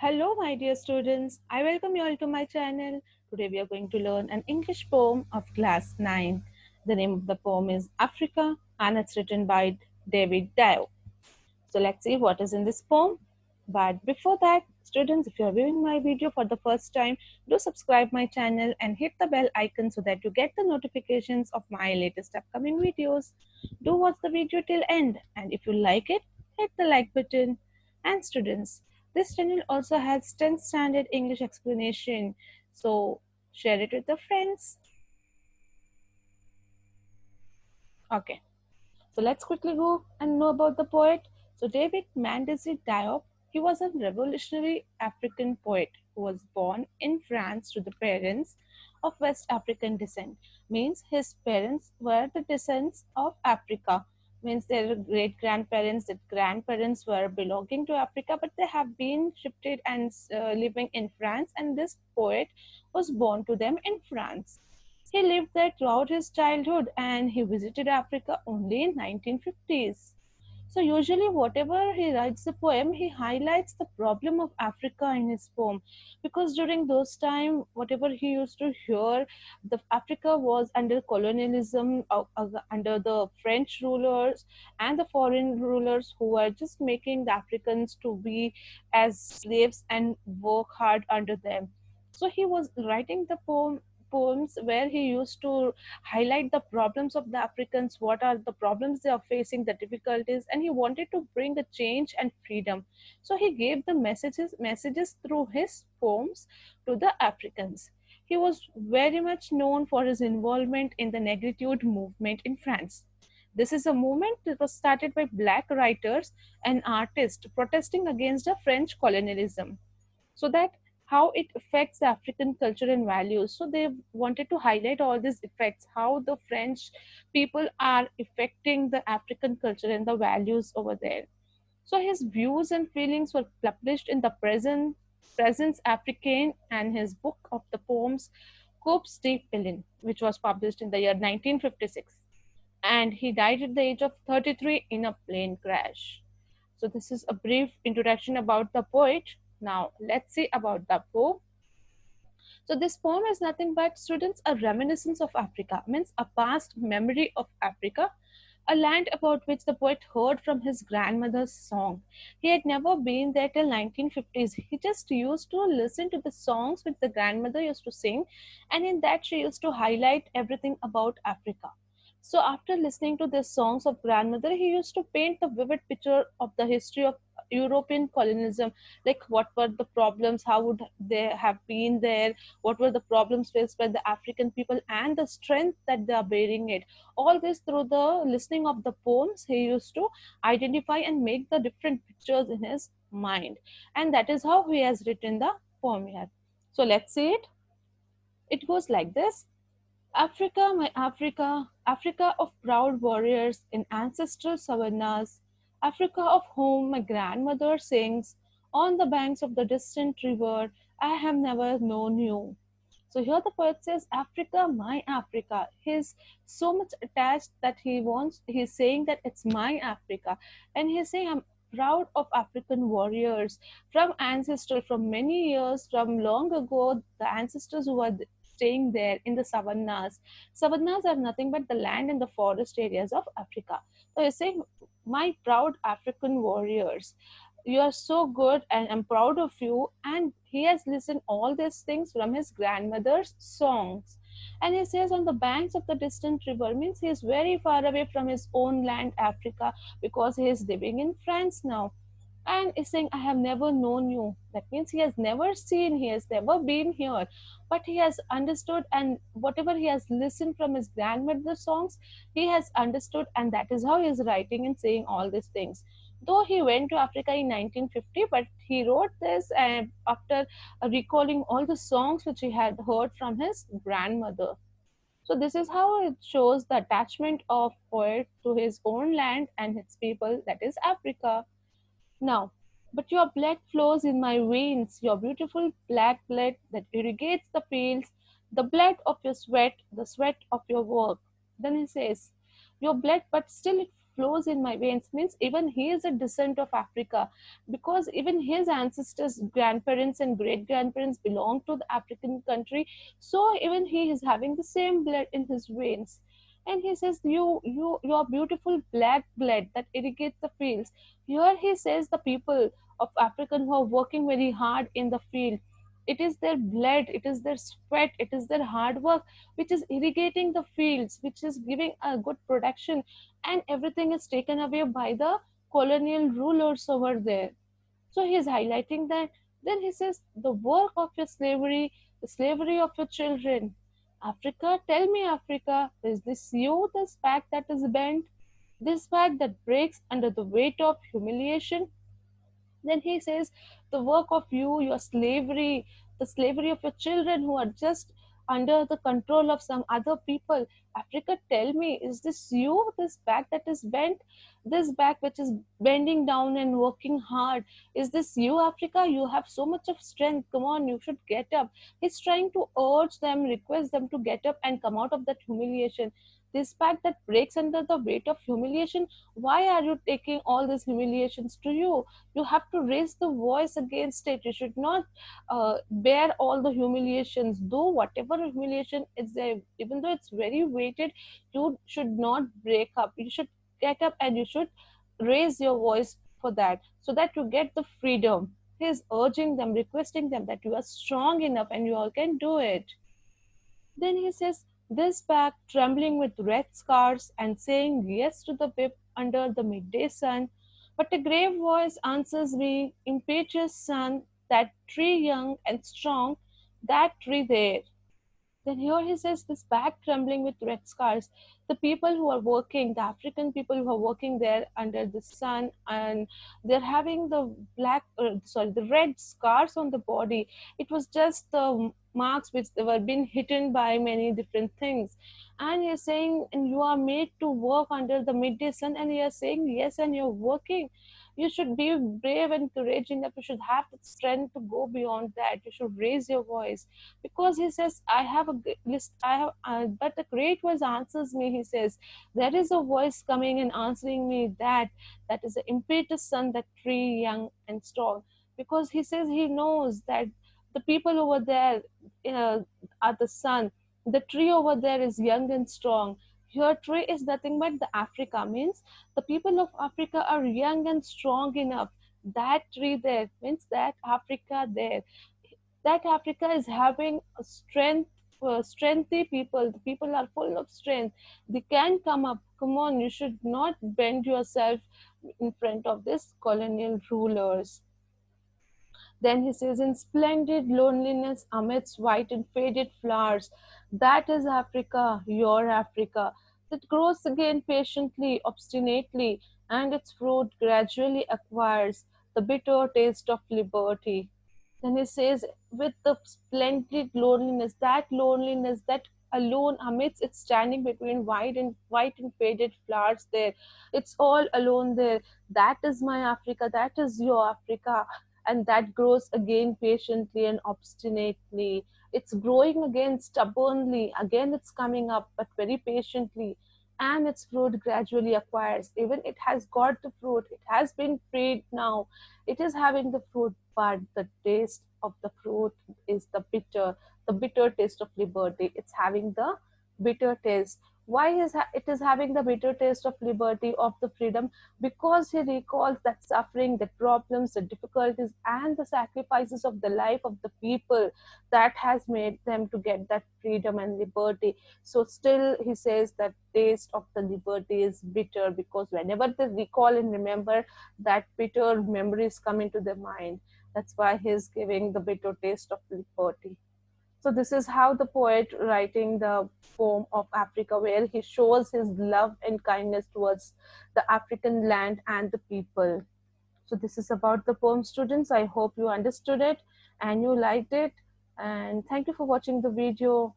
Hello, my dear students. I welcome you all to my channel. Today we are going to learn an English poem of class 9. The name of the poem is Africa and it's written by David Dio. So let's see what is in this poem. But before that, students, if you are viewing my video for the first time, do subscribe my channel and hit the bell icon so that you get the notifications of my latest upcoming videos. Do watch the video till end, and if you like it, hit the like button. And students, this channel also has 10th standard English explanation, so share it with the friends. Okay. So let's quickly go and know about the poet. So David Mandelsy Diop, he was a revolutionary African poet who was born in France to the parents of West African descent. Means his parents were the descendants of Africa. Means their great grandparents, their grandparents were belonging to Africa, but they have been shifted and living in France. And this poet was born to them in France. He lived there throughout his childhood and he visited Africa only in 1950s. So usually whatever he writes a poem, he highlights the problem of Africa in his poem because during those time, whatever he used to hear, the Africa was under colonialism, under the French rulers and the foreign rulers who were just making the Africans to be as slaves and work hard under them. So he was writing the poems where he used to highlight the problems of the Africans, what are the problems they are facing, the difficulties, and he wanted to bring a change and freedom. So he gave the messages through his poems to the Africans. He was very much known for his involvement in the negritude movement in France. This is a movement that was started by black writers and artists protesting against the French colonialism, so that how it affects the African culture and values. So they wanted to highlight all these effects, how the French people are affecting the African culture and the values over there. So his views and feelings were published in the Presence Africaine and his book of the poems Corpse de Pillin, which was published in the year 1956. And he died at the age of 33 in a plane crash. So this is a brief introduction about the poet. Now let's see about the poem. So this poem is nothing but, students, a reminiscence of Africa, means a past memory of Africa, a land about which the poet heard from his grandmother's song. He had never been there till 1950s. He just used to listen to the songs which the grandmother used to sing, and in that she used to highlight everything about Africa. So after listening to the songs of grandmother, he used to paint the vivid picture of the history of European colonialism, like what were the problems, how would they have been there, what were the problems faced by the African people, and the strength that they are bearing it. All this through the listening of the poems, he used to identify and make the different pictures in his mind. And that is how he has written the poem here. So let's see it. It goes like this. Africa, my Africa, Africa of proud warriors in ancestral savannas, Africa of whom my grandmother sings, on the banks of the distant river, I have never known you. So here the poet says, Africa, my Africa. He's so much attached that he's saying that it's my Africa. And he's saying, I'm proud of African warriors from ancestral, from many years, from long ago, the ancestors who were staying there in the savannas. Savannas are nothing but the land and the forest areas of Africa. So he's saying, my proud African warriors, you are so good and I'm proud of you. And he has listened all these things from his grandmother's songs. And he says, on the banks of the distant river, means he is very far away from his own land Africa, because he is living in France now. And is saying, I have never known you. That means he has never seen, he has never been here, but he has understood, and whatever he has listened from his grandmother's songs, he has understood, and that is how he is writing and saying all these things. Though he went to Africa in 1950, but he wrote this and after recalling all the songs which he had heard from his grandmother. So this is how it shows the attachment of poet to his own land and its people, that is Africa. Now, but your blood flows in my veins, your beautiful black blood that irrigates the fields, the blood of your sweat, the sweat of your work. Then he says, your blood, but still it flows in my veins, means even he is a descent of Africa, because even his ancestors, grandparents and great grandparents belong to the African country. So even he is having the same blood in his veins. And he says, your beautiful black blood that irrigates the fields. Here he says the people of African who are working very hard in the field, it is their blood, it is their sweat, it is their hard work which is irrigating the fields, which is giving a good production, and everything is taken away by the colonial rulers over there. So he is highlighting that. Then he says, the work of your slavery, the slavery of your children. Africa, tell me, Africa, is this you, this back that is bent, this back that breaks under the weight of humiliation? Then he says, the work of you, your slavery, the slavery of your children who are just under the control of some other people. Africa, tell me, is this you, this back that is bent, this back which is bending down and working hard? Is this you, Africa? You have so much of strength. Come on, you should get up. He's trying to urge them, request them to get up and come out of that humiliation. This back that breaks under the weight of humiliation, why are you taking all these humiliations to you? You have to raise the voice against it. You should not bear all the humiliations, though whatever humiliation is there, even though it's very weighted, you should not break up. You should get up and you should raise your voice for that, so that you get the freedom. He is urging them, requesting them that you are strong enough and you all can do it. Then he says, this back trembling with red scars and saying yes to the whip under the midday sun. But a grave voice answers me, impetuous son, that tree young and strong, that tree there. Then here he says, this back trembling with red scars. The people who are working, the African people who are working there under the sun, and they're having the the red scars on the body. It was just the marks which they were being hidden by many different things. And you're saying, and you are made to work under the midday sun, and you're saying yes, and you're working. You should be brave and courageous enough. You should have the strength to go beyond that. You should raise your voice, because he says, I have a list, I have but the great voice answers me. He says, there is a voice coming and answering me, that is the impetuous son, that tree young and strong. Because he says he knows that the people over there uh, are the sun, the tree over there is young and strong. Your tree is nothing but the Africa, means the people of Africa are young and strong enough. That tree there means that Africa there, that Africa is having a strength, strengthy people. The people are full of strength. They can come up. Come on, you should not bend yourself in front of this colonial rulers. Then he says, in splendid loneliness amidst white and faded flowers, that is Africa, your Africa, that grows again patiently, obstinately, and its fruit gradually acquires the bitter taste of liberty. Then he says, with the splendid loneliness, that alone amidst it's standing between white and faded flowers there. It's all alone there. That is my Africa, that is your Africa. And that grows again patiently and obstinately. It's growing again stubbornly. Again, it's coming up, but very patiently. And its fruit gradually acquires. Even it has got the fruit, it has been freed now, it is having the fruit, but the taste of the fruit is the bitter taste of liberty. It's having the bitter taste. Why it is having the bitter taste of liberty, of the freedom? Because he recalls that suffering, the problems, the difficulties, and the sacrifices of the life of the people that has made them to get that freedom and liberty. So still he says that taste of the liberty is bitter, because whenever they recall and remember, that bitter memories come into their mind. That's why he's giving the bitter taste of liberty. So this is how the poet writing the poem of Africa, where he shows his love and kindness towards the African land and the people. So this is about the poem, students. I hope you understood it and you liked it. And thank you for watching the video.